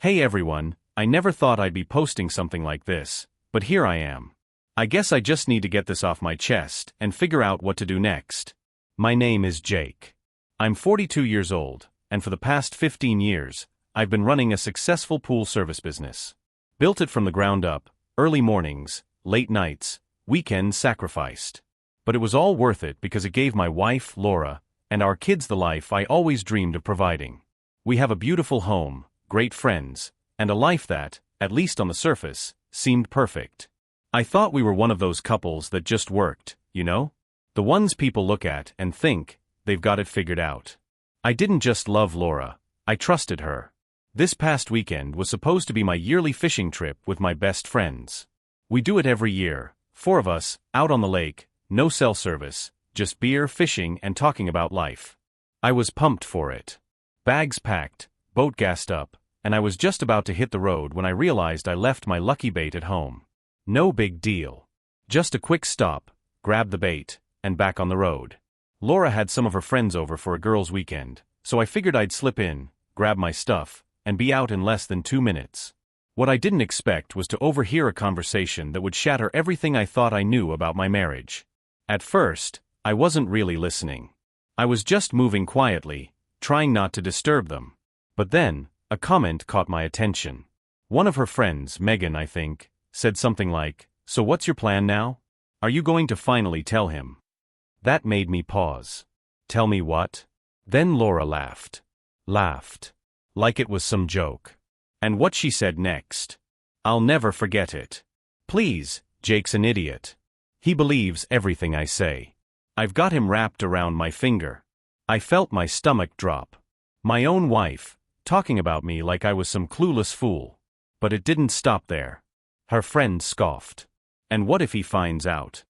Hey everyone, I never thought I'd be posting something like this, but here I am. I guess I just need to get this off my chest and figure out what to do next. My name is Jake. I'm 42 years old, and for the past 15 years, I've been running a successful pool service business. Built it from the ground up, early mornings, late nights, weekends sacrificed. But it was all worth it because it gave my wife, Laura, and our kids the life I always dreamed of providing. We have a beautiful home, great friends, and a life that, at least on the surface, seemed perfect. I thought we were one of those couples that just worked, you know? The ones people look at and think, they've got it figured out. I didn't just love Laura, I trusted her. This past weekend was supposed to be my yearly fishing trip with my best friends. We do it every year, 4 of us, out on the lake, no cell service, just beer, fishing, and talking about life. I was pumped for it. Bags packed, boat gassed up, and I was just about to hit the road when I realized I left my lucky bait at home. No big deal. Just a quick stop, grab the bait, and back on the road. Laura had some of her friends over for a girls' weekend, so I figured I'd slip in, grab my stuff, and be out in less than 2 minutes. What I didn't expect was to overhear a conversation that would shatter everything I thought I knew about my marriage. At first, I wasn't really listening. I was just moving quietly, trying not to disturb them. But then, a comment caught my attention. One of her friends, Megan I think, said something like, "So what's your plan now? Are you going to finally tell him?" That made me pause. Tell me what? Then Laura laughed. Laughed. Like it was some joke. And what she said next. I'll never forget it. "Please, Jake's an idiot. He believes everything I say. I've got him wrapped around my finger." I felt my stomach drop. My own wife, talking about me like I was some clueless fool. But it didn't stop there. Her friend scoffed. "And what if he finds out?"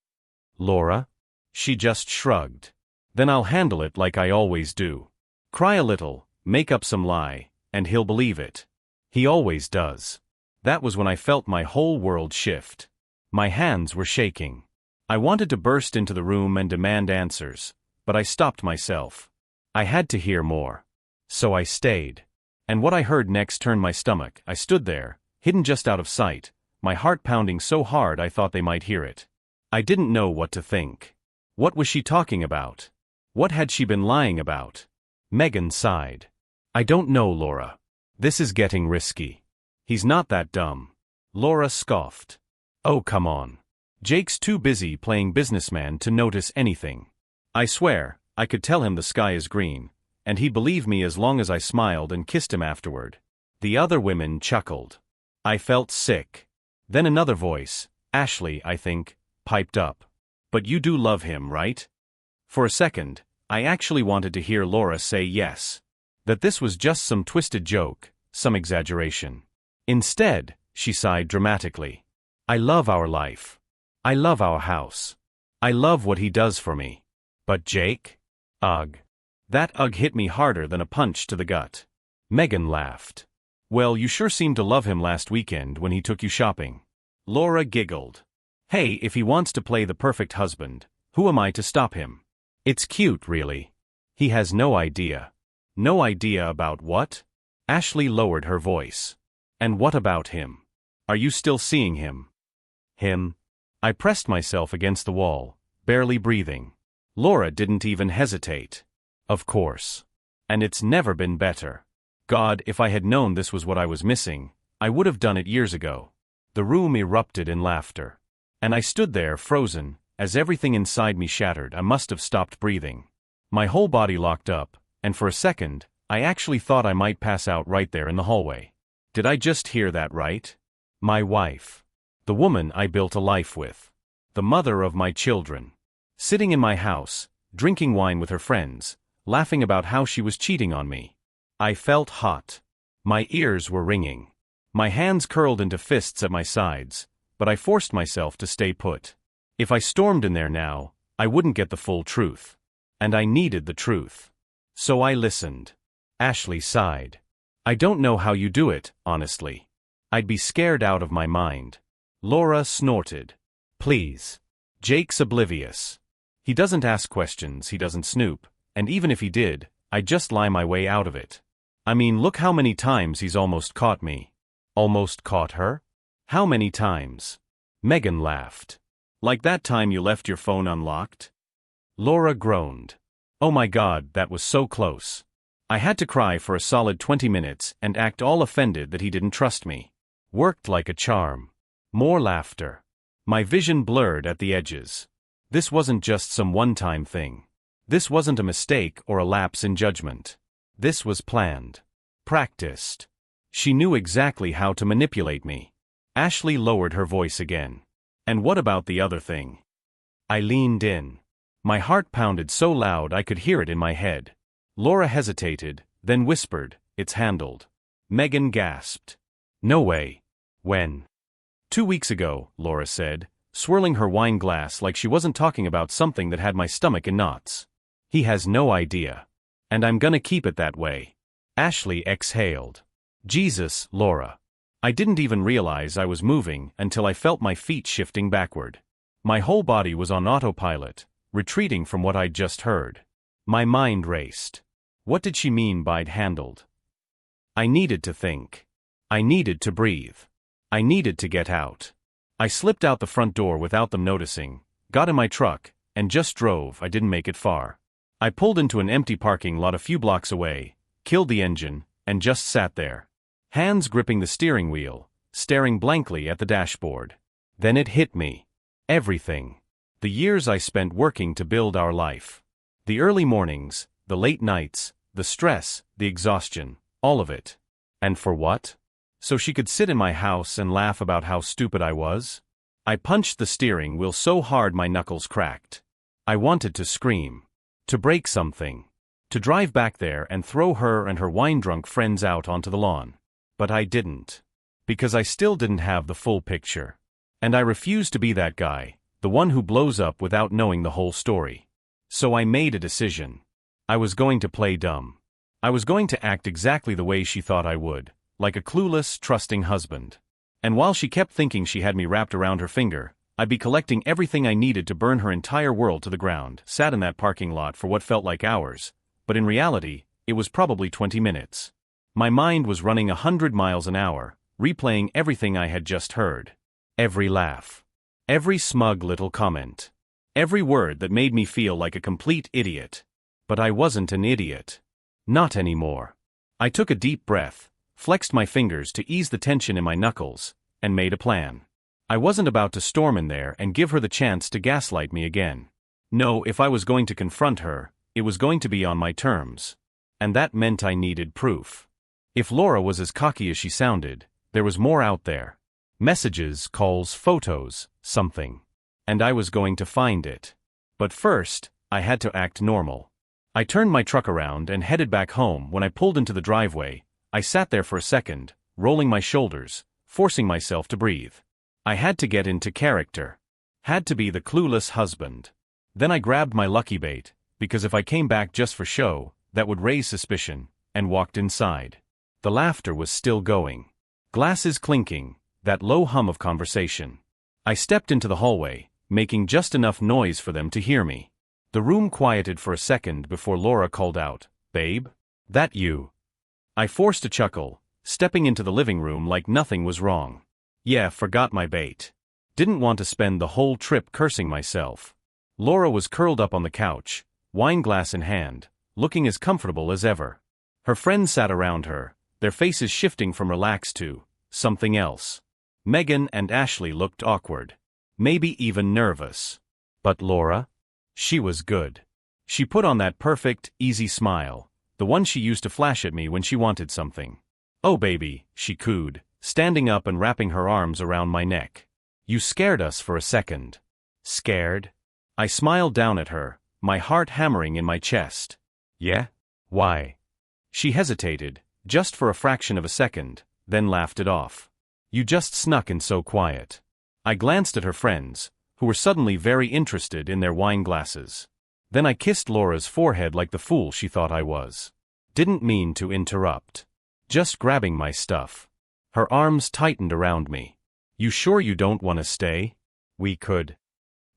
"Laura?" She just shrugged. "Then I'll handle it like I always do. Cry a little, make up some lie, and he'll believe it. He always does." That was when I felt my whole world shift. My hands were shaking. I wanted to burst into the room and demand answers, but I stopped myself. I had to hear more. So I stayed. And what I heard next turned my stomach. I stood there, hidden just out of sight, my heart pounding so hard I thought they might hear it. I didn't know what to think. What was she talking about? What had she been lying about? Megan sighed. "I don't know, Laura. This is getting risky. He's not that dumb." Laura scoffed. "Oh, come on. Jake's too busy playing businessman to notice anything. I swear, I could tell him the sky is green, and he'd believe me as long as I smiled and kissed him afterward." The other women chuckled. I felt sick. Then another voice, Ashley, I think, piped up. "But you do love him, right?" For a second, I actually wanted to hear Laura say yes. That this was just some twisted joke, some exaggeration. Instead, she sighed dramatically. "I love our life. I love our house. I love what he does for me. But Jake? Ugh." That ugh hit me harder than a punch to the gut. Megan laughed. "Well, you sure seemed to love him last weekend when he took you shopping." Laura giggled. "Hey, if he wants to play the perfect husband, who am I to stop him? It's cute, really. He has no idea." "No idea about what?" Ashley lowered her voice. "And what about him? Are you still seeing him?" "Him?" I pressed myself against the wall, barely breathing. Laura didn't even hesitate. "Of course. And it's never been better. God, if I had known this was what I was missing, I would have done it years ago." The room erupted in laughter. And I stood there frozen, as everything inside me shattered. I must have stopped breathing. My whole body locked up, and for a second, I actually thought I might pass out right there in the hallway. Did I just hear that right? My wife. The woman I built a life with. The mother of my children. Sitting in my house, drinking wine with her friends, laughing about how she was cheating on me. I felt hot. My ears were ringing. My hands curled into fists at my sides, but I forced myself to stay put. If I stormed in there now, I wouldn't get the full truth. And I needed the truth. So I listened. Ashley sighed. "I don't know how you do it, honestly. I'd be scared out of my mind." Laura snorted. "Please. Jake's oblivious. He doesn't ask questions, he doesn't snoop, and even if he did, I'd just lie my way out of it. I mean, look how many times he's almost caught me. Almost caught her? How many times? Megan laughed. Like that time you left your phone unlocked? Laura groaned. Oh my God, that was so close. I had to cry for a solid 20 minutes and act all offended that he didn't trust me. Worked like a charm. More laughter. My vision blurred at the edges. This wasn't just some one-time thing. This wasn't a mistake or a lapse in judgment. This was planned. Practiced. She knew exactly how to manipulate me. Ashley lowered her voice again. And what about the other thing? I leaned in. My heart pounded so loud I could hear it in my head. Laura hesitated, then whispered, "It's handled." Megan gasped. No way. When? 2 weeks ago, Laura said, swirling her wine glass like she wasn't talking about something that had my stomach in knots. He has no idea. And I'm gonna keep it that way. Ashley exhaled. Jesus, Laura. I didn't even realize I was moving until I felt my feet shifting backward. My whole body was on autopilot, retreating from what I'd just heard. My mind raced. What did she mean by handled? I needed to think. I needed to breathe. I needed to get out. I slipped out the front door without them noticing, got in my truck, and just drove. I didn't make it far. I pulled into an empty parking lot a few blocks away, killed the engine, and just sat there. Hands gripping the steering wheel, staring blankly at the dashboard. Then it hit me. Everything. The years I spent working to build our life. The early mornings, the late nights, the stress, the exhaustion, all of it. And for what? So she could sit in my house and laugh about how stupid I was? I punched the steering wheel so hard my knuckles cracked. I wanted to scream. To break something. To drive back there and throw her and her wine-drunk friends out onto the lawn. But I didn't. Because I still didn't have the full picture. And I refused to be that guy, the one who blows up without knowing the whole story. So I made a decision. I was going to play dumb. I was going to act exactly the way she thought I would, like a clueless, trusting husband. And while she kept thinking she had me wrapped around her finger, I'd be collecting everything I needed to burn her entire world to the ground. Sat in that parking lot for what felt like hours, but in reality, it was probably 20 minutes. My mind was running 100 miles an hour, replaying everything I had just heard. Every laugh. Every smug little comment. Every word that made me feel like a complete idiot. But I wasn't an idiot. Not anymore. I took a deep breath, flexed my fingers to ease the tension in my knuckles, and made a plan. I wasn't about to storm in there and give her the chance to gaslight me again. No, if I was going to confront her, it was going to be on my terms. And that meant I needed proof. If Laura was as cocky as she sounded, there was more out there. Messages, calls, photos, something. And I was going to find it. But first, I had to act normal. I turned my truck around and headed back home. When I pulled into the driveway, I sat there for a second, rolling my shoulders, forcing myself to breathe. I had to get into character. Had to be the clueless husband. Then I grabbed my lucky bait, because if I came back just for show, that would raise suspicion, and walked inside. The laughter was still going. Glasses clinking, that low hum of conversation. I stepped into the hallway, making just enough noise for them to hear me. The room quieted for a second before Laura called out, "Babe? That you?" I forced a chuckle, stepping into the living room like nothing was wrong. Yeah, forgot my bait. Didn't want to spend the whole trip cursing myself. Laura was curled up on the couch, wine glass in hand, looking as comfortable as ever. Her friends sat around her, their faces shifting from relaxed to something else. Megan and Ashley looked awkward. Maybe even nervous. But Laura? She was good. She put on that perfect, easy smile, the one she used to flash at me when she wanted something. "Oh baby," she cooed, standing up and wrapping her arms around my neck. "You scared us for a second." Scared? I smiled down at her, my heart hammering in my chest. "Yeah? Why?" She hesitated, just for a fraction of a second, then laughed it off. "You just snuck in so quiet." I glanced at her friends, who were suddenly very interested in their wine glasses. Then I kissed Laura's forehead like the fool she thought I was. Didn't mean to interrupt. Just grabbing my stuff. Her arms tightened around me. "You sure you don't want to stay? We could."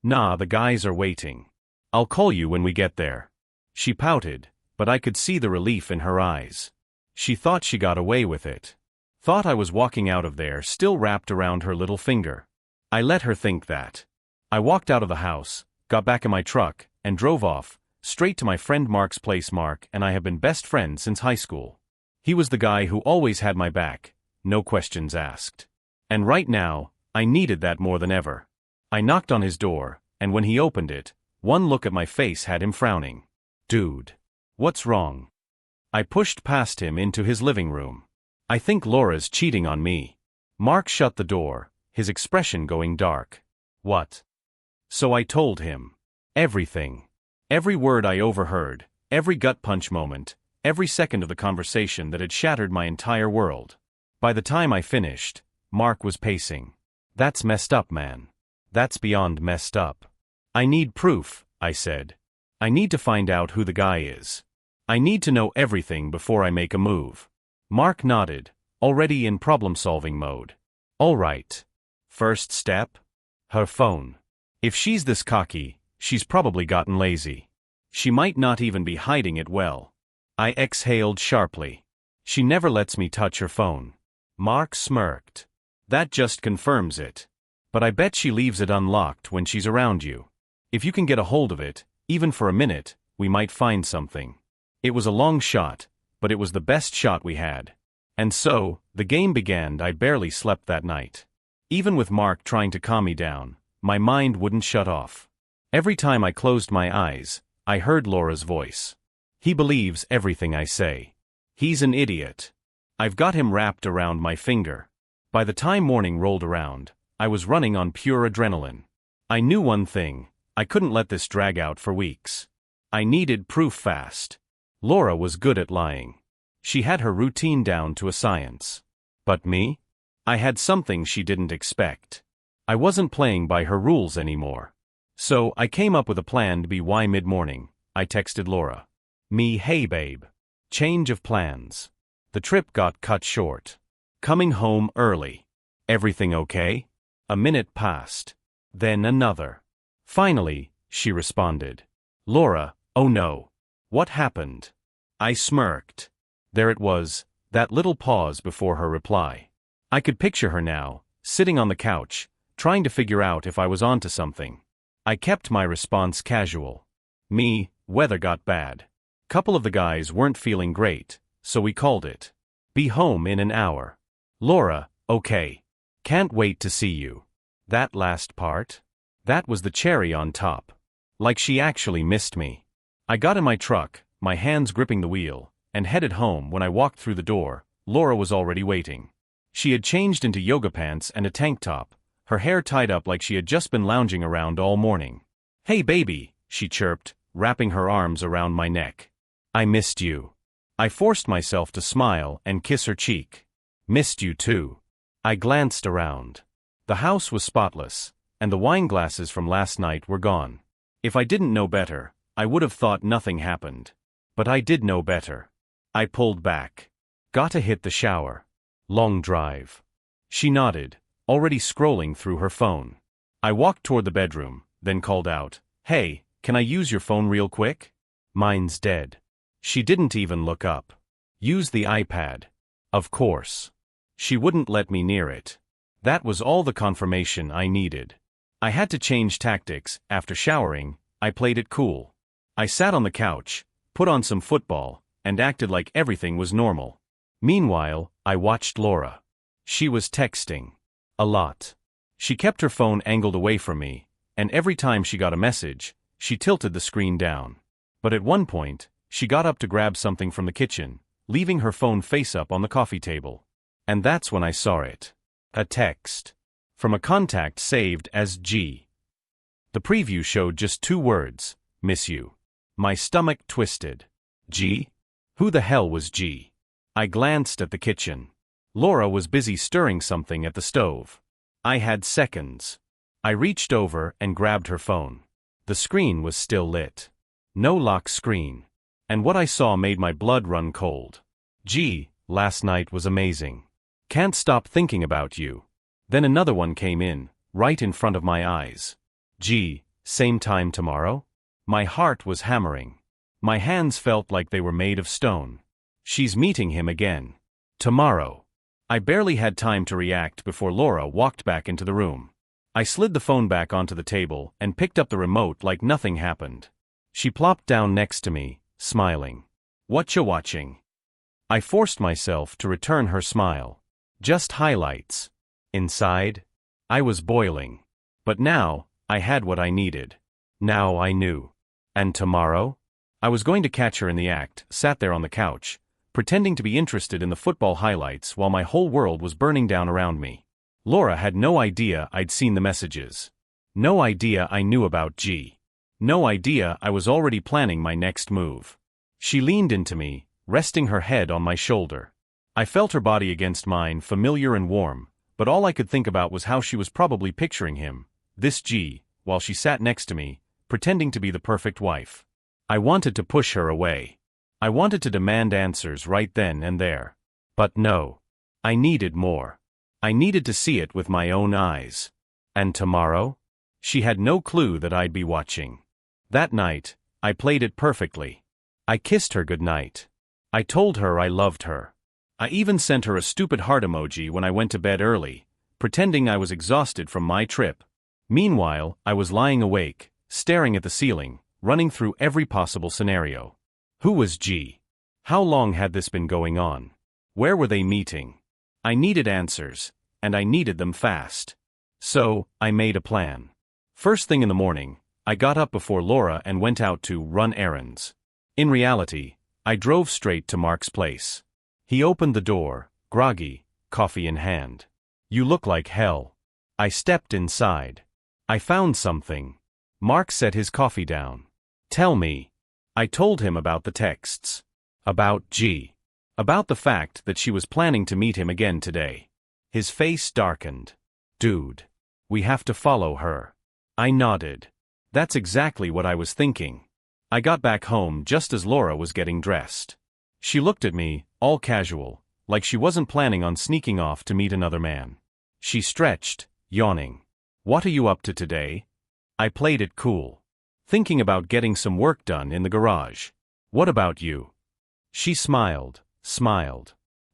"Nah, the guys are waiting. I'll call you when we get there." She pouted, but I could see the relief in her eyes. She thought she got away with it. Thought I was walking out of there still wrapped around her little finger. I let her think that. I walked out of the house, got back in my truck, and drove off, straight to my friend Mark's place. Mark and I have been best friends since high school. He was the guy who always had my back, no questions asked. And right now, I needed that more than ever. I knocked on his door, and when he opened it, one look at my face had him frowning. Dude. What's wrong? I pushed past him into his living room. I think Laura's cheating on me. Mark shut the door, his expression going dark. What? So I told him. Everything. Every word I overheard, every gut punch moment, every second of the conversation that had shattered my entire world. By the time I finished, Mark was pacing. That's messed up, man. That's beyond messed up. I need proof, I said. I need to find out who the guy is. I need to know everything before I make a move. Mark nodded, already in problem-solving mode. All right. First step? Her phone. If she's this cocky, she's probably gotten lazy. She might not even be hiding it well. I exhaled sharply. She never lets me touch her phone. Mark smirked. That just confirms it. But I bet she leaves it unlocked when she's around you. If you can get a hold of it, even for a minute, we might find something. It was a long shot, but it was the best shot we had. And so, the game began. I barely slept that night. Even with Mark trying to calm me down, my mind wouldn't shut off. Every time I closed my eyes, I heard Laura's voice. He believes everything I say. He's an idiot. I've got him wrapped around my finger. By the time morning rolled around, I was running on pure adrenaline. I knew one thing, I couldn't let this drag out for weeks. I needed proof fast. Laura was good at lying. She had her routine down to a science. But me? I had something she didn't expect. I wasn't playing by her rules anymore. So I came up with a plan. By mid-morning, I texted Laura. Hey babe. Change of plans. The trip got cut short. Coming home early. Everything okay? A minute passed. Then another. Finally, she responded. Laura, oh no. What happened? I smirked. There it was, that little pause before her reply. I could picture her now, sitting on the couch, trying to figure out if I was onto something. I kept my response casual. Weather got bad. Couple of the guys weren't feeling great, so we called it. Be home in an hour. Laura, okay. Can't wait to see you. That last part? That was the cherry on top. Like she actually missed me. I got in my truck, my hands gripping the wheel, and headed home. When I walked through the door, Laura was already waiting. She had changed into yoga pants and a tank top, her hair tied up like she had just been lounging around all morning. Hey baby, she chirped, wrapping her arms around my neck. I missed you. I forced myself to smile and kiss her cheek. Missed you too. I glanced around. The house was spotless, and the wine glasses from last night were gone. If I didn't know better, I would have thought nothing happened. But I did know better. I pulled back. Gotta hit the shower. Long drive. She nodded, already scrolling through her phone. I walked toward the bedroom, then called out, Hey, can I use your phone real quick? Mine's dead. She didn't even look up. Use the iPad. Of course. She wouldn't let me near it. That was all the confirmation I needed. I had to change tactics. After showering, I played it cool. I sat on the couch, put on some football, and acted like everything was normal. Meanwhile, I watched Laura. She was texting. A lot. She kept her phone angled away from me, and every time she got a message, she tilted the screen down. But at one point, she got up to grab something from the kitchen, leaving her phone face up on the coffee table. And that's when I saw it. A text. From a contact saved as G. The preview showed just 2 words, miss you. My stomach twisted. G? Who the hell was G? I glanced at the kitchen. Laura was busy stirring something at the stove. I had seconds. I reached over and grabbed her phone. The screen was still lit. No lock screen. And what I saw made my blood run cold. Gee, last night was amazing. Can't stop thinking about you. Then another one came in, right in front of my eyes. Gee, same time tomorrow? My heart was hammering. My hands felt like they were made of stone. She's meeting him again. Tomorrow. I barely had time to react before Laura walked back into the room. I slid the phone back onto the table and picked up the remote like nothing happened. She plopped down next to me, smiling. "Whatcha watching?" I forced myself to return her smile. "Just highlights." Inside, I was boiling. But now, I had what I needed. Now I knew. And tomorrow? I was going to catch her in the act, sat there on the couch, pretending to be interested in the football highlights while my whole world was burning down around me. Laura had no idea I'd seen the messages. No idea I knew about G. No idea I was already planning my next move. She leaned into me, resting her head on my shoulder. I felt her body against mine, familiar and warm, but all I could think about was how she was probably picturing him, this G, while she sat next to me, pretending to be the perfect wife. I wanted to push her away. I wanted to demand answers right then and there. But no. I needed more. I needed to see it with my own eyes. And tomorrow? She had no clue that I'd be watching. That night, I played it perfectly. I kissed her goodnight. I told her I loved her. I even sent her a stupid heart emoji when I went to bed early, pretending I was exhausted from my trip. Meanwhile, I was lying awake, staring at the ceiling, running through every possible scenario. Who was G? How long had this been going on? Where were they meeting? I needed answers, and I needed them fast. So, I made a plan. First thing in the morning, I got up before Laura and went out to run errands. In reality, I drove straight to Mark's place. He opened the door, groggy, coffee in hand. "You look like hell." I stepped inside. "I found something." Mark set his coffee down. "Tell me." I told him about the texts. About G. About the fact that she was planning to meet him again today. His face darkened. "Dude. We have to follow her." I nodded. That's exactly what I was thinking. I got back home just as Laura was getting dressed. She looked at me, all casual, like she wasn't planning on sneaking off to meet another man. She stretched, yawning. "What are you up to today?" I played it cool. "Thinking about getting some work done in the garage." "What about you?" She smiled.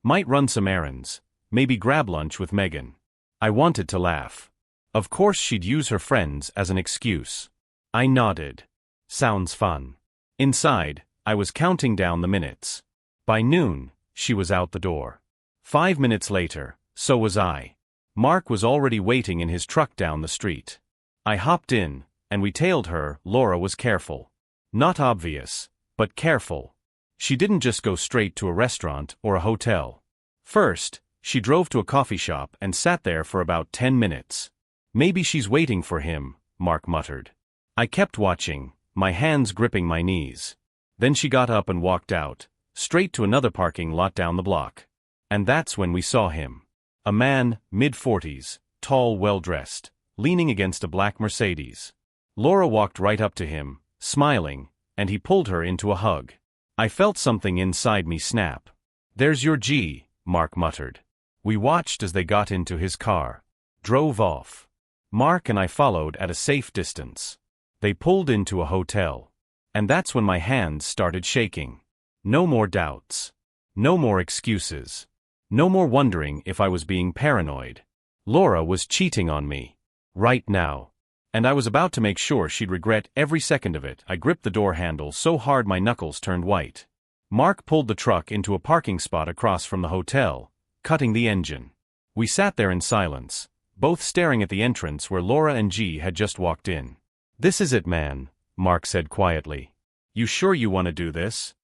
"Might run some errands, maybe grab lunch with Megan." I wanted to laugh. Of course she'd use her friends as an excuse. I nodded. Sounds fun. Inside, I was counting down the minutes. By noon, she was out the door. 5 minutes later, so was I. Mark was already waiting in his truck down the street. I hopped in, and we tailed her. Laura was careful. Not obvious, but careful. She didn't just go straight to a restaurant or a hotel. First, she drove to a coffee shop and sat there for about 10 minutes. "Maybe she's waiting for him," Mark muttered. I kept watching, my hands gripping my knees. Then she got up and walked out, straight to another parking lot down the block. And that's when we saw him. A man, mid-40s, tall, well-dressed, leaning against a black Mercedes. Laura walked right up to him, smiling, and he pulled her into a hug. I felt something inside me snap. "There's your G," Mark muttered. We watched as they got into his car. Drove off. Mark and I followed at a safe distance. They pulled into a hotel. And that's when my hands started shaking. No more doubts. No more excuses. No more wondering if I was being paranoid. Laura was cheating on me. Right now. And I was about to make sure she'd regret every second of it. I gripped the door handle so hard my knuckles turned white. Mark pulled the truck into a parking spot across from the hotel, cutting the engine. We sat there in silence, both staring at the entrance where Laura and G had just walked in. "This is it, man," Mark said quietly. "You sure you want to do this?"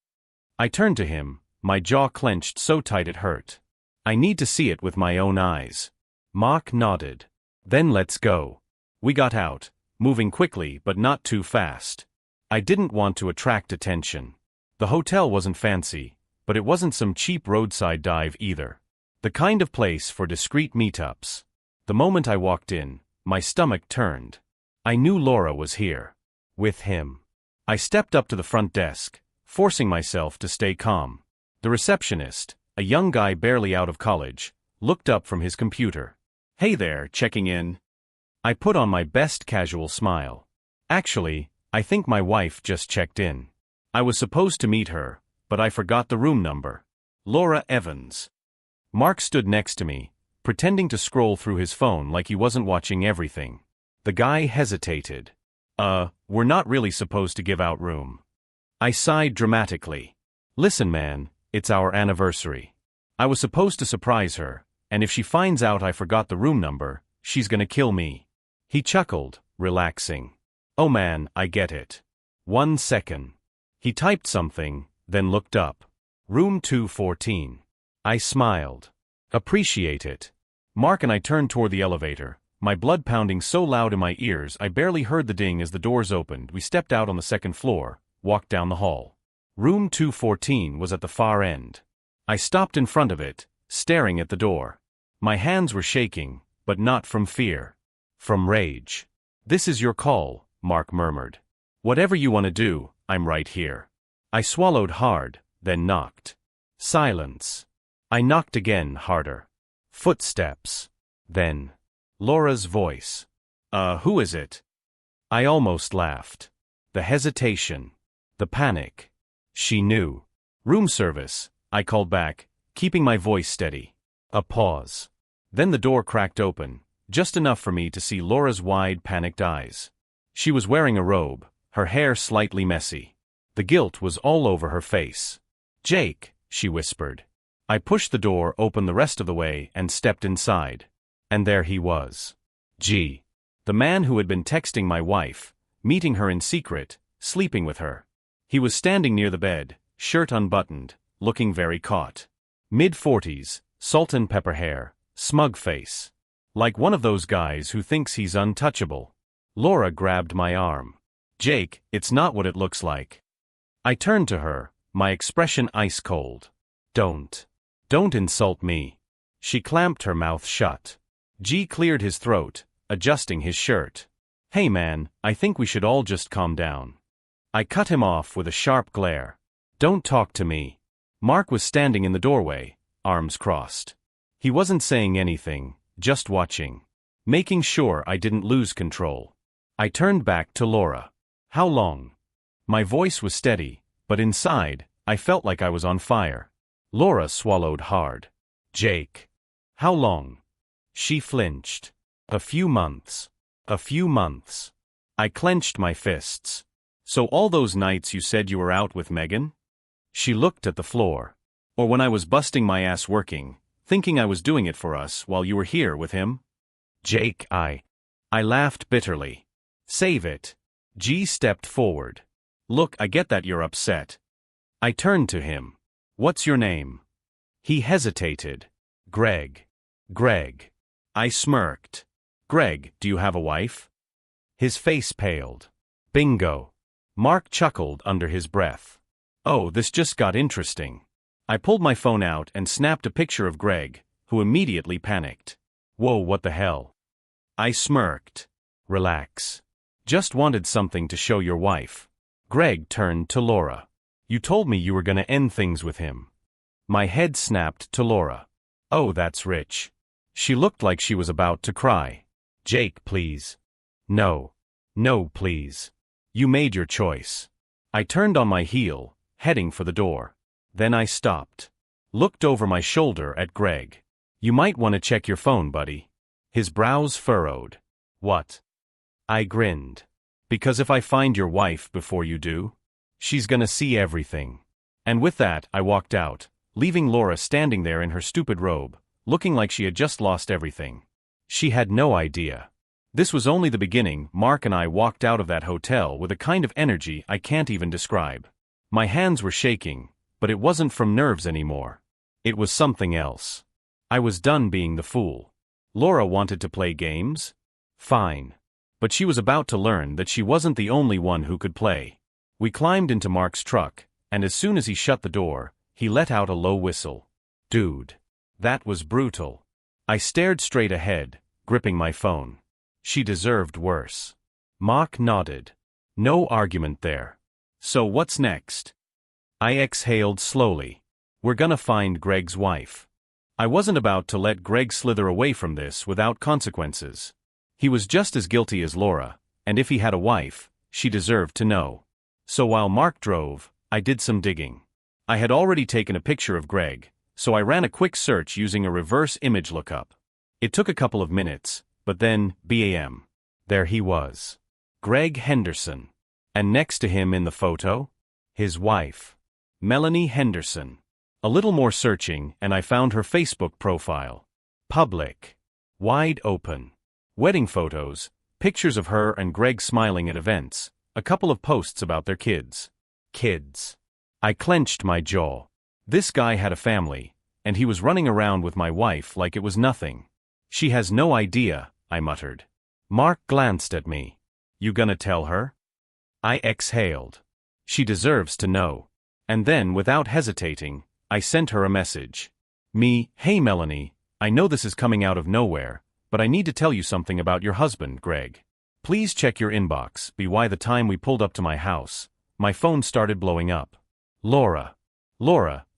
I turned to him, my jaw clenched so tight it hurt. "I need to see it with my own eyes." Mark nodded. "Then let's go." We got out, moving quickly but not too fast. I didn't want to attract attention. The hotel wasn't fancy, but it wasn't some cheap roadside dive either. The kind of place for discreet meetups. The moment I walked in, my stomach turned. I knew Laura was here. With him. I stepped up to the front desk, forcing myself to stay calm. The receptionist, a young guy barely out of college, looked up from his computer. "Hey there, checking in?" I put on my best casual smile. "Actually, I think my wife just checked in. I was supposed to meet her, but I forgot the room number." Laura Evans. Mark stood next to me, pretending to scroll through his phone like he wasn't watching everything. The guy hesitated. We're not really supposed to give out room. I sighed dramatically. Listen, man, it's our anniversary. I was supposed to surprise her, and if she finds out I forgot the room number, she's gonna kill me. He chuckled, relaxing. Oh man, I get it. 1 second. He typed something, then looked up. Room 214. I smiled. Appreciate it. Mark and I turned toward the elevator, my blood pounding so loud in my ears I barely heard the ding as the doors opened. We stepped out on the second floor, walked down the hall. Room 214 was at the far end. I stopped in front of it, staring at the door. My hands were shaking, but not from fear. From rage. This is your call, Mark murmured. Whatever you want to do, I'm right here. I swallowed hard, then knocked. Silence. I knocked again, harder. Footsteps. Then Laura's voice. Who is it? I almost laughed. The hesitation. The panic. She knew. Room service, I called back, keeping my voice steady. A pause. Then the door cracked open, just enough for me to see Laura's wide, panicked eyes. She was wearing a robe, her hair slightly messy. The guilt was all over her face. Jake, she whispered. I pushed the door open the rest of the way and stepped inside. And there he was. G. The man who had been texting my wife, meeting her in secret, sleeping with her. He was standing near the bed, shirt unbuttoned, looking very caught. Mid-40s, salt and pepper hair, smug face. Like one of those guys who thinks he's untouchable. Laura grabbed my arm. Jake, it's not what it looks like. I turned to her, my expression ice cold. Don't insult me. She clamped her mouth shut. G cleared his throat, adjusting his shirt. Hey man, I think we should all just calm down. I cut him off with a sharp glare. Don't talk to me. Mark was standing in the doorway, arms crossed. He wasn't saying anything, just watching. Making sure I didn't lose control. I turned back to Laura. How long? My voice was steady, but inside, I felt like I was on fire. Laura swallowed hard. Jake. How long? She flinched. A few months. A few months. I clenched my fists. So all those nights you said you were out with Megan? She looked at the floor. Or when I was busting my ass working, thinking I was doing it for us while you were here with him? Jake, I laughed bitterly. Save it. G stepped forward. Look, I get that you're upset. I turned to him. What's your name? He hesitated. Greg. Greg. I smirked. Greg, do you have a wife? His face paled. Bingo. Mark chuckled under his breath. Oh, this just got interesting. I pulled my phone out and snapped a picture of Greg, who immediately panicked. Whoa, what the hell? I smirked. Relax. Just wanted something to show your wife. Greg turned to Laura. You told me you were gonna end things with him. My head snapped to Laura. Oh, that's rich. She looked like she was about to cry. Jake, please. No. No, please. You made your choice. I turned on my heel, heading for the door. Then I stopped. Looked over my shoulder at Greg. You might want to check your phone, buddy. His brows furrowed. What? I grinned. Because if I find your wife before you do, she's gonna see everything. And with that, I walked out, leaving Laura standing there in her stupid robe, looking like she had just lost everything. She had no idea. This was only the beginning. Mark and I walked out of that hotel with a kind of energy I can't even describe. My hands were shaking, but it wasn't from nerves anymore. It was something else. I was done being the fool. Laura wanted to play games? Fine. But she was about to learn that she wasn't the only one who could play. We climbed into Mark's truck, and as soon as he shut the door, he let out a low whistle. Dude. That was brutal. I stared straight ahead, gripping my phone. She deserved worse. Mark nodded. No argument there. So what's next? I exhaled slowly. We're gonna find Greg's wife. I wasn't about to let Greg slither away from this without consequences. He was just as guilty as Laura, and if he had a wife, she deserved to know. So while Mark drove, I did some digging. I had already taken a picture of Greg, so I ran a quick search using a reverse image lookup. It took a couple of minutes, but then, bam. There he was. Greg Henderson. And next to him in the photo? His wife. Melanie Henderson. A little more searching, and I found her Facebook profile. Public. Wide open. Wedding photos, pictures of her and Greg smiling at events, a couple of posts about their kids. Kids. I clenched my jaw. This guy had a family, and he was running around with my wife like it was nothing. She has no idea, I muttered. Mark glanced at me. You gonna tell her? I exhaled. She deserves to know. And then, without hesitating, I sent her a message. Hey Melanie, I know this is coming out of nowhere, but I need to tell you something about your husband, Greg. Please check your inbox. By the time we pulled up to my house, my phone started blowing up. Laura,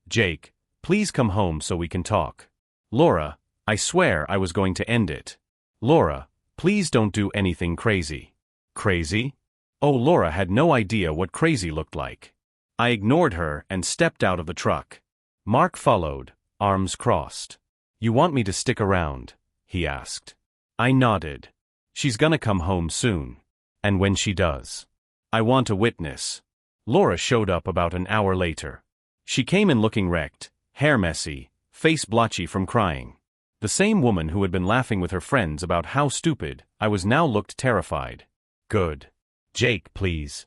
Jake, please come home so we can talk. Laura, I swear I was going to end it. Laura, please don't do anything crazy. Crazy? Oh, Laura had no idea what crazy looked like. I ignored her and stepped out of the truck. Mark followed, arms crossed. You want me to stick around? He asked. I nodded. She's gonna come home soon. And when she does, I want a witness. Laura showed up about an hour later. She came in looking wrecked, hair messy, face blotchy from crying. The same woman who had been laughing with her friends about how stupid I was now looked terrified. Good. Jake, please.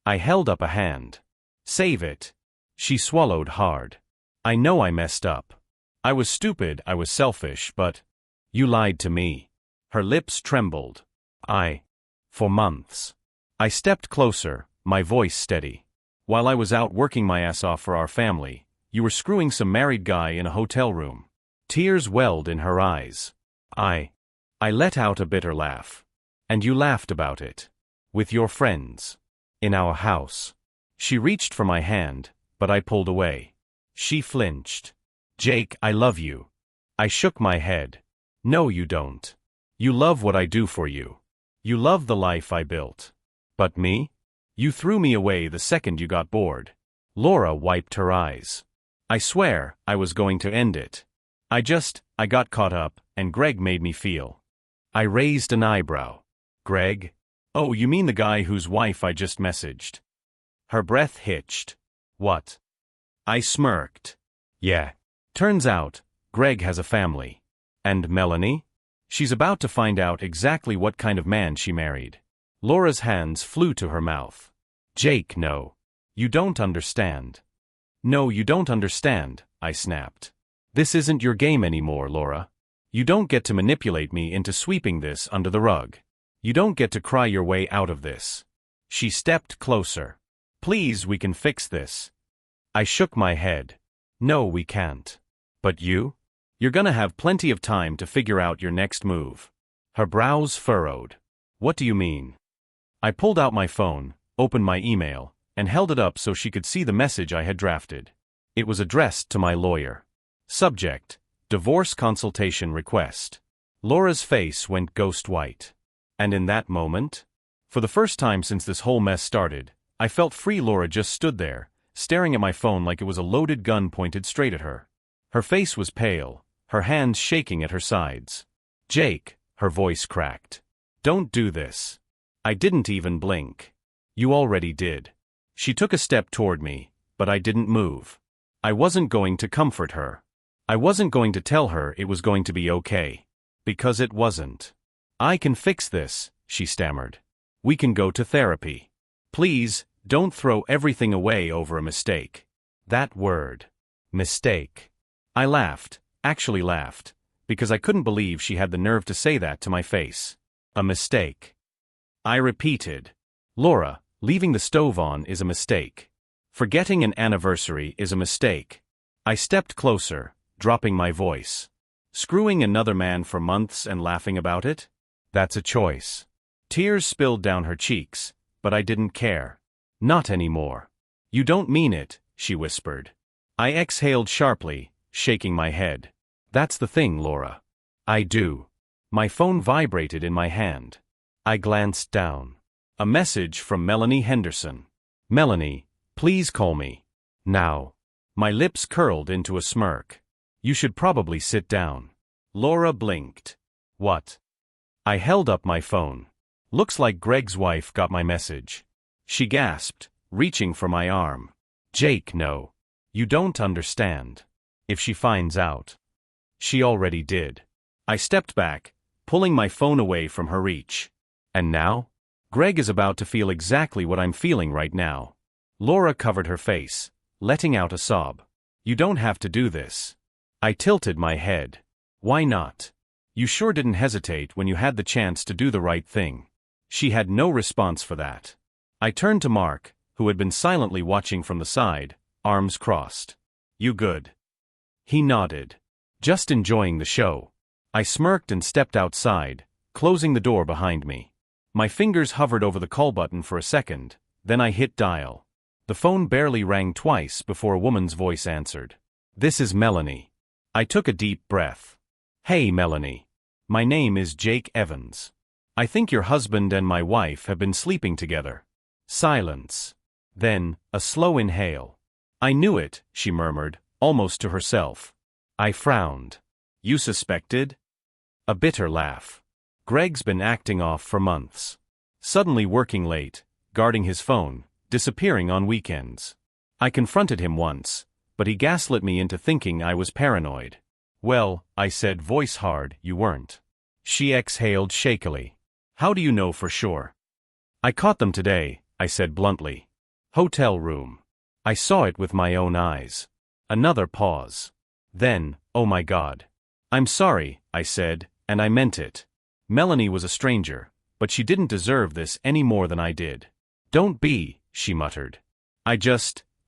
I held up a hand. Save it. She swallowed hard. I know I messed up. I was stupid, I was selfish, but you lied to me. Her lips trembled. For months. I stepped closer, my voice steady. While I was out working my ass off for our family, you were screwing some married guy in a hotel room. Tears welled in her eyes. I let out a bitter laugh. And you laughed about it. With your friends. In our house. She reached for my hand, but I pulled away. She flinched. Jake, I love you. I shook my head. No, you don't. You love what I do for you. You love the life I built. But me? You threw me away the second you got bored. Laura wiped her eyes. I swear, I was going to end it. I got caught up, and Greg made me feel. I raised an eyebrow. Greg? Oh, you mean the guy whose wife I just messaged? Her breath hitched. What? I smirked. Yeah. Turns out, Greg has a family. And Melanie? She's about to find out exactly what kind of man she married. Laura's hands flew to her mouth. Jake, no. You don't understand. No, you don't understand, I snapped. This isn't your game anymore, Laura. You don't get to manipulate me into sweeping this under the rug. You don't get to cry your way out of this. She stepped closer. Please, we can fix this. I shook my head. No, we can't. But you? You're gonna have plenty of time to figure out your next move. Her brows furrowed. What do you mean? I pulled out my phone, opened my email, and held it up so she could see the message I had drafted. It was addressed to my lawyer. Subject: Divorce Consultation Request. Laura's face went ghost white. And in that moment, for the first time since this whole mess started, I felt free. Laura just stood there, staring at my phone like it was a loaded gun pointed straight at her. Her face was pale, her hands shaking at her sides. Jake, her voice cracked. Don't do this. I didn't even blink. You already did. She took a step toward me, but I didn't move. I wasn't going to comfort her. I wasn't going to tell her it was going to be okay. Because it wasn't. I can fix this, she stammered. We can go to therapy. Please, don't throw everything away over a mistake. That word. Mistake. I laughed, actually laughed, because I couldn't believe she had the nerve to say that to my face. A mistake. I repeated. Laura, leaving the stove on is a mistake. Forgetting an anniversary is a mistake. I stepped closer, dropping my voice. Screwing another man for months and laughing about it? That's a choice. Tears spilled down her cheeks, but I didn't care. Not anymore. You don't mean it, she whispered. I exhaled sharply, shaking my head. That's the thing, Laura. I do. My phone vibrated in my hand. I glanced down. A message from Melanie Henderson. Melanie, please call me. Now. My lips curled into a smirk. You should probably sit down. Laura blinked. What? I held up my phone. Looks like Greg's wife got my message. She gasped, reaching for my arm. Jake, no. You don't understand. If she finds out. She already did. I stepped back, pulling my phone away from her reach. And now? Greg is about to feel exactly what I'm feeling right now. Laura covered her face, letting out a sob. You don't have to do this. I tilted my head. Why not? You sure didn't hesitate when you had the chance to do the right thing. She had no response for that. I turned to Mark, who had been silently watching from the side, arms crossed. You good? He nodded. Just enjoying the show. I smirked and stepped outside, closing the door behind me. My fingers hovered over the call button for a second, then I hit dial. The phone barely rang twice before a woman's voice answered. This is Melanie. I took a deep breath. Hey Melanie. My name is Jake Evans. I think your husband and my wife have been sleeping together. Silence. Then, a slow inhale. I knew it, she murmured, almost to herself. I frowned. You suspected? A bitter laugh. Greg's been acting off for months. Suddenly working late, guarding his phone, disappearing on weekends. I confronted him once, but he gaslit me into thinking I was paranoid. Well, I said, voice hard, you weren't. She exhaled shakily. How do you know for sure? I caught them today, I said bluntly. Hotel room. I saw it with my own eyes. Another pause. Then, oh my God. I'm sorry, I said, and I meant it. Melanie was a stranger, but she didn't deserve this any more than I did. Don't be, she muttered.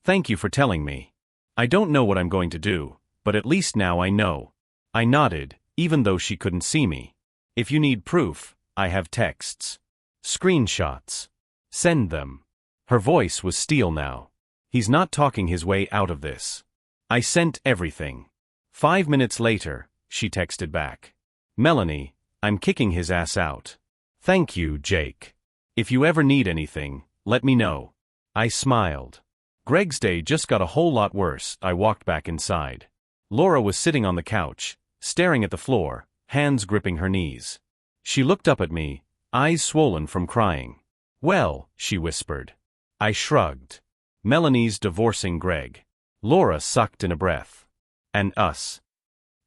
Thank you for telling me. I don't know what I'm going to do, but at least now I know. I nodded, even though she couldn't see me. If you need proof, I have texts. Screenshots. Send them. Her voice was steel now. He's not talking his way out of this. I sent everything. 5 minutes later, she texted back. Melanie, I'm kicking his ass out. Thank you, Jake. If you ever need anything, let me know. I smiled. Greg's day just got a whole lot worse. I walked back inside. Laura was sitting on the couch, staring at the floor, hands gripping her knees. She looked up at me, eyes swollen from crying. Well, she whispered. I shrugged. Melanie's divorcing Greg. Laura sucked in a breath. And us.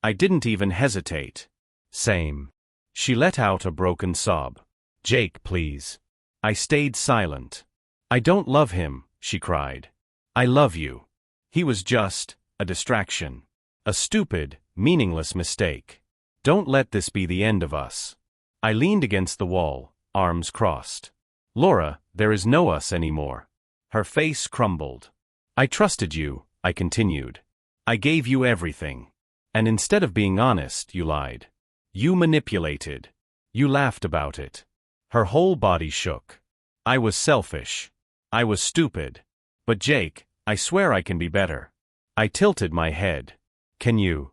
I didn't even hesitate. Same. She let out a broken sob. Jake, please. I stayed silent. I don't love him, she cried. I love you. He was just a distraction. A stupid, meaningless mistake. Don't let this be the end of us. I leaned against the wall, arms crossed. Laura, there is no us anymore. Her face crumbled. I trusted you, I continued. I gave you everything. And instead of being honest, you lied. You manipulated. You laughed about it. Her whole body shook. I was selfish. I was stupid. But Jake, I swear I can be better. I tilted my head. Can you?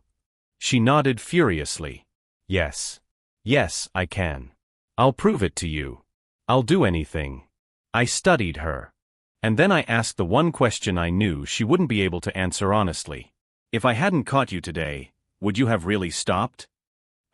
She nodded furiously. Yes. Yes, I can. I'll prove it to you. I'll do anything. I studied her. And then I asked the one question I knew she wouldn't be able to answer honestly. If I hadn't caught you today, would you have really stopped?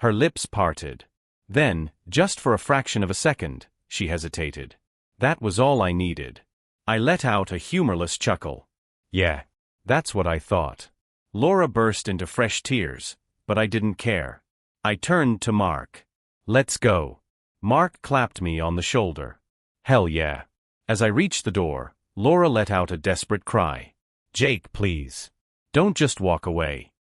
Her lips parted. Then, just for a fraction of a second, she hesitated. That was all I needed. I let out a humorless chuckle. Yeah, that's what I thought. Laura burst into fresh tears, but I didn't care. I turned to Mark. Let's go. Mark clapped me on the shoulder. Hell yeah. As I reached the door, Laura let out a desperate cry. Jake, please. Don't just walk away.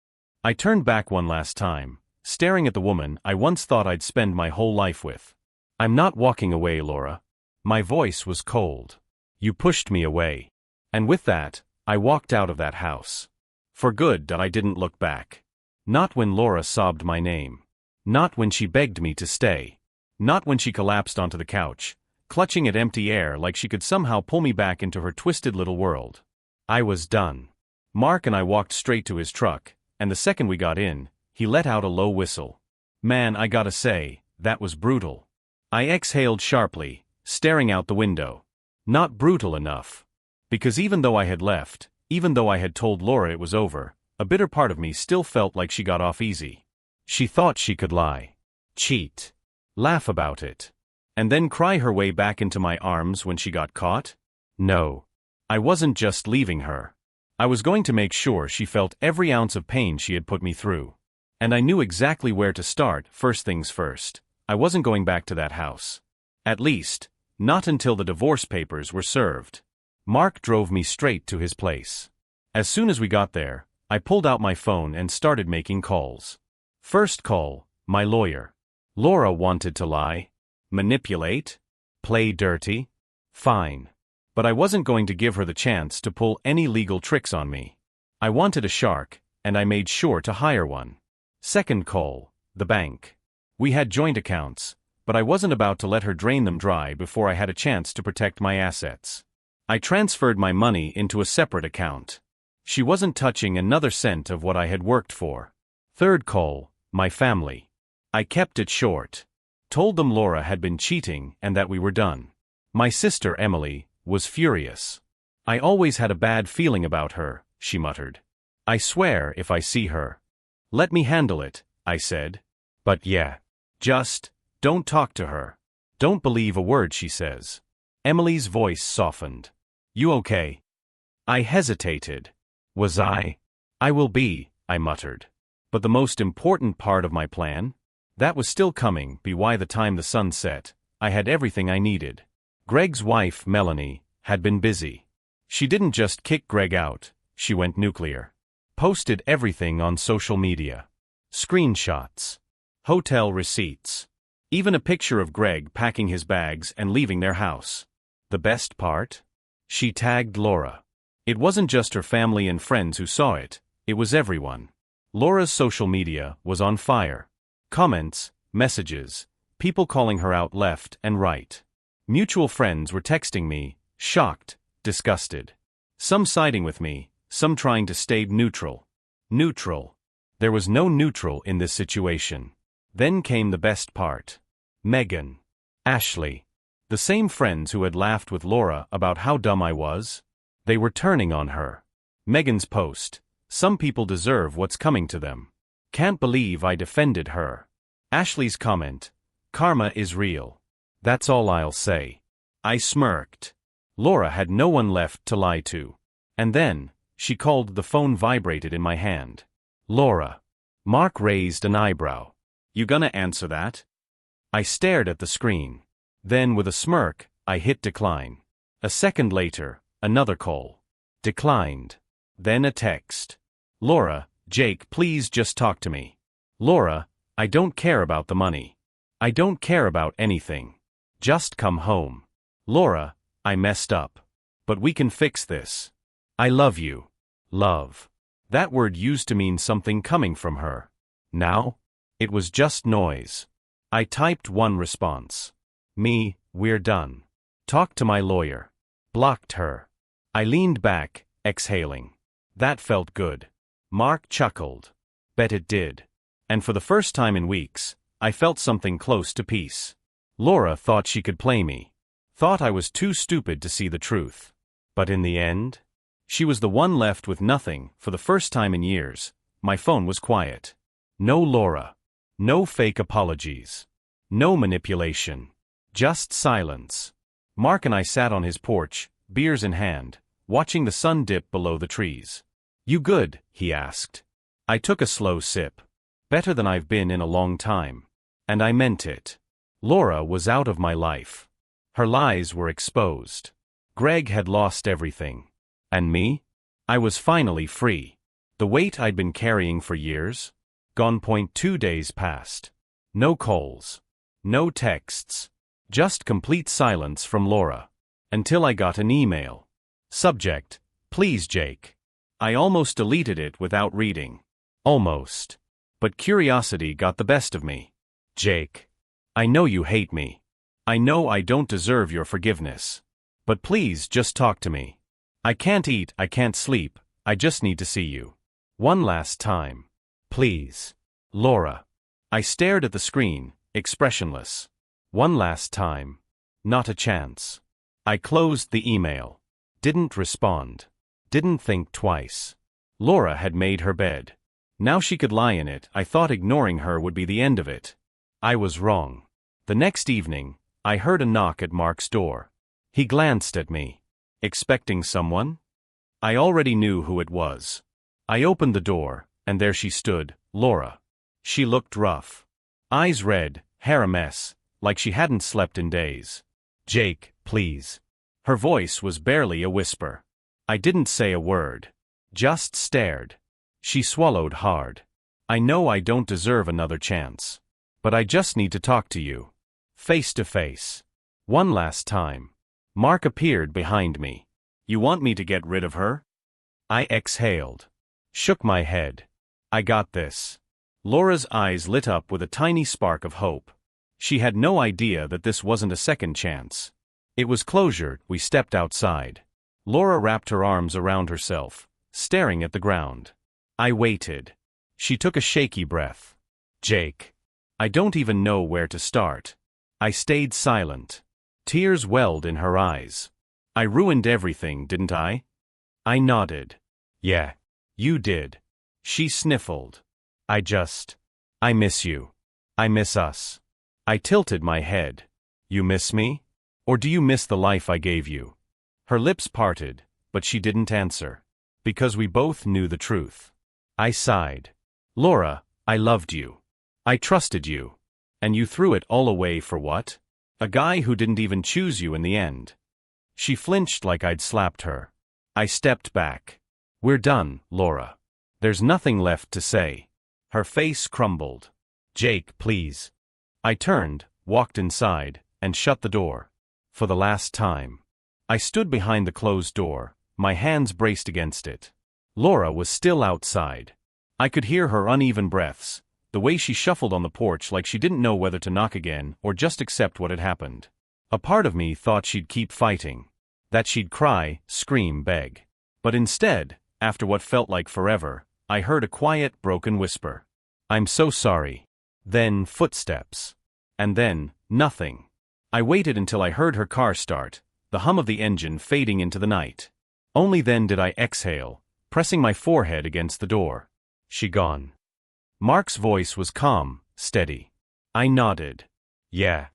I turned back one last time, staring at the woman I once thought I'd spend my whole life with. I'm not walking away, Laura. My voice was cold. You pushed me away. And with that, I walked out of that house. For good that I didn't look back. Not when Laura sobbed my name. Not when she begged me to stay. Not when she collapsed onto the couch, clutching at empty air like she could somehow pull me back into her twisted little world. I was done. Mark and I walked straight to his truck, and the second we got in, he let out a low whistle. Man, I gotta say, that was brutal. I exhaled sharply, staring out the window. Not brutal enough. Because even though I had left, even though I had told Laura it was over, A bitter part of me still felt like she got off easy. She thought she could lie, cheat, laugh about it, and then cry her way back into my arms when she got caught? No. I wasn't just leaving her. I was going to make sure she felt every ounce of pain she had put me through. And I knew exactly where to start. First things first, I wasn't going back to that house. At least, not until the divorce papers were served. Mark drove me straight to his place. As soon as we got there, I pulled out my phone and started making calls. First call, my lawyer. Laura wanted to lie, manipulate, play dirty. Fine. But I wasn't going to give her the chance to pull any legal tricks on me. I wanted a shark, and I made sure to hire one. Second call, the bank. We had joint accounts, but I wasn't about to let her drain them dry before I had a chance to protect my assets. I transferred my money into a separate account. She wasn't touching another cent of what I had worked for. Third call, my family. I kept it short. Told them Laura had been cheating and that we were done. My sister Emily was furious. I always had a bad feeling about her, she muttered. I swear if I see her. Let me handle it, I said. But yeah. Just, don't talk to her. Don't believe a word she says. Emily's voice softened. You okay? I hesitated. Was I? I will be, I muttered. But the most important part of my plan? That was still coming. By the time the sun set, I had everything I needed. Greg's wife, Melanie, had been busy. She didn't just kick Greg out, she went nuclear. Posted everything on social media. Screenshots. Hotel receipts. Even a picture of Greg packing his bags and leaving their house. The best part? She tagged Laura. It wasn't just her family and friends who saw it, it was everyone. Laura's social media was on fire. Comments, messages, people calling her out left and right. Mutual friends were texting me, shocked, disgusted. Some siding with me, some trying to stay neutral. Neutral. There was no neutral in this situation. Then came the best part. Megan. Ashley. The same friends who had laughed with Laura about how dumb I was? They were turning on her. Megan's post. Some people deserve what's coming to them. Can't believe I defended her. Ashley's comment. Karma is real. That's all I'll say. I smirked. Laura had no one left to lie to. And then, she called. The phone vibrated in my hand. Laura. Mark raised an eyebrow. You gonna answer that? I stared at the screen. Then with a smirk, I hit decline. A second later, another call. Declined. Then a text. Laura, Jake, please just talk to me. Laura, I don't care about the money. I don't care about anything. Just come home. Laura, I messed up. But we can fix this. I love you. Love. That word used to mean something coming from her. Now? It was just noise. I typed one response. Me, we're done. Talked to my lawyer. Blocked her. I leaned back, exhaling. That felt good. Mark chuckled. Bet it did. And for the first time in weeks, I felt something close to peace. Laura thought she could play me. Thought I was too stupid to see the truth. But in the end, she was the one left with nothing. For the first time in years, my phone was quiet. No Laura. No fake apologies. No manipulation. Just silence. Mark and I sat on his porch, beers in hand, watching the sun dip below the trees. You good? He asked. I took a slow sip. Better than I've been in a long time. And I meant it. Laura was out of my life. Her lies were exposed. Greg had lost everything. And me? I was finally free. The weight I'd been carrying for years? Gone. 2 days passed. No calls. No texts. Just complete silence from Laura. Until I got an email. Subject, please Jake. I almost deleted it without reading. Almost. But curiosity got the best of me. Jake. I know you hate me. I know I don't deserve your forgiveness. But please just talk to me. I can't eat, I can't sleep, I just need to see you. One last time. Please. Laura. I stared at the screen, expressionless. One last time. Not a chance. I closed the email. Didn't respond. Didn't think twice. Laura had made her bed. Now she could lie in it. I thought ignoring her would be the end of it. I was wrong. The next evening, I heard a knock at Mark's door. He glanced at me. Expecting someone? I already knew who it was. I opened the door, and there she stood, Laura. She looked rough. Eyes red, hair a mess, like she hadn't slept in days. "Jake, please." Her voice was barely a whisper. I didn't say a word. Just stared. She swallowed hard. "I know I don't deserve another chance. But I just need to talk to you. Face to face. One last time." Mark appeared behind me. "You want me to get rid of her?" I exhaled. Shook my head. "I got this." Laura's eyes lit up with a tiny spark of hope. She had no idea that this wasn't a second chance. It was closure. We stepped outside. Laura wrapped her arms around herself, staring at the ground. I waited. She took a shaky breath. "Jake. I don't even know where to start." I stayed silent. Tears welled in her eyes. "I ruined everything, didn't I?" I nodded. "Yeah. You did." She sniffled. I miss you. I miss us." I tilted my head. "You miss me? Or do you miss the life I gave you?" Her lips parted, but she didn't answer. Because we both knew the truth. I sighed. "Laura, I loved you. I trusted you. And you threw it all away for what? A guy who didn't even choose you in the end." She flinched like I'd slapped her. I stepped back. "We're done, Laura. There's nothing left to say." Her face crumbled. "Jake, please." I turned, walked inside, and shut the door. For the last time. I stood behind the closed door, my hands braced against it. Laura was still outside. I could hear her uneven breaths, the way she shuffled on the porch like she didn't know whether to knock again or just accept what had happened. A part of me thought she'd keep fighting. That she'd cry, scream, beg. But instead, after what felt like forever, I heard a quiet, broken whisper. "I'm so sorry." Then footsteps. And then, nothing. I waited until I heard her car start, the hum of the engine fading into the night. Only then did I exhale, pressing my forehead against the door. "She gone." Mark's voice was calm, steady. I nodded. "Yeah."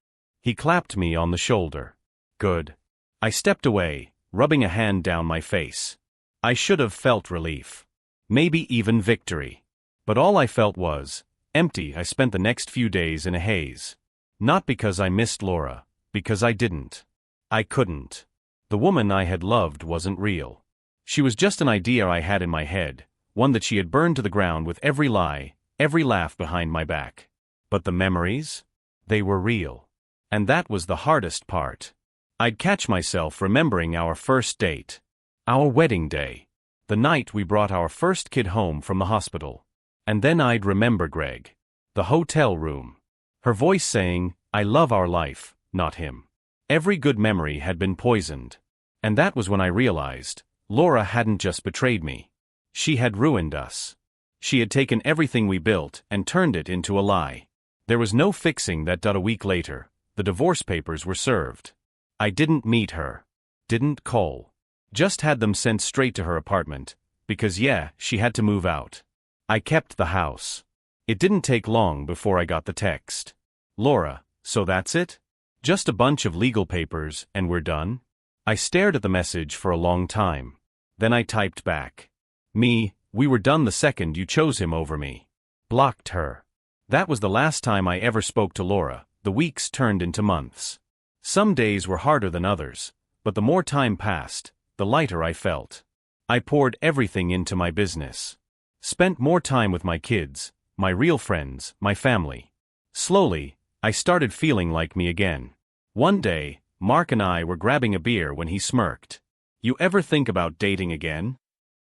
He clapped me on the shoulder. "Good." I stepped away, rubbing a hand down my face. I should have felt relief. Maybe even victory. But all I felt was empty. I spent the next few days in a haze. Not because I missed Laura, because I didn't. I couldn't. The woman I had loved wasn't real. She was just an idea I had in my head, one that she had burned to the ground with every lie, every laugh behind my back. But the memories? They were real. And that was the hardest part. I'd catch myself remembering our first date. Our wedding day. The night we brought our first kid home from the hospital. And then I'd remember Greg. The hotel room. Her voice saying, "I love our life, not him." Every good memory had been poisoned. And that was when I realized, Laura hadn't just betrayed me. She had ruined us. She had taken everything we built and turned it into a lie. There was no fixing that. A week later, the divorce papers were served. I didn't meet her. Didn't call. Just had them sent straight to her apartment, because she had to move out. I kept the house. It didn't take long before I got the text. "Laura, so that's it? Just a bunch of legal papers and we're done?" I stared at the message for a long time. Then I typed back. "We were done the second you chose him over me." Blocked her. That was the last time I ever spoke to Laura. The weeks turned into months. Some days were harder than others, but the more time passed, the lighter I felt. I poured everything into my business. Spent more time with my kids, my real friends, my family. Slowly, I started feeling like me again. One day, Mark and I were grabbing a beer when he smirked. "You ever think about dating again?"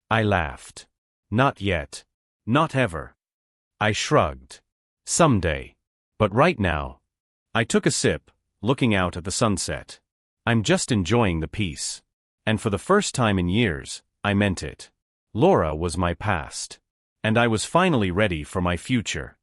I laughed. "Not yet. Not ever." I shrugged. "Someday. But right now." I took a sip, looking out at the sunset. "I'm just enjoying the peace." And for the first time in years, I meant it. Laura was my past. And I was finally ready for my future.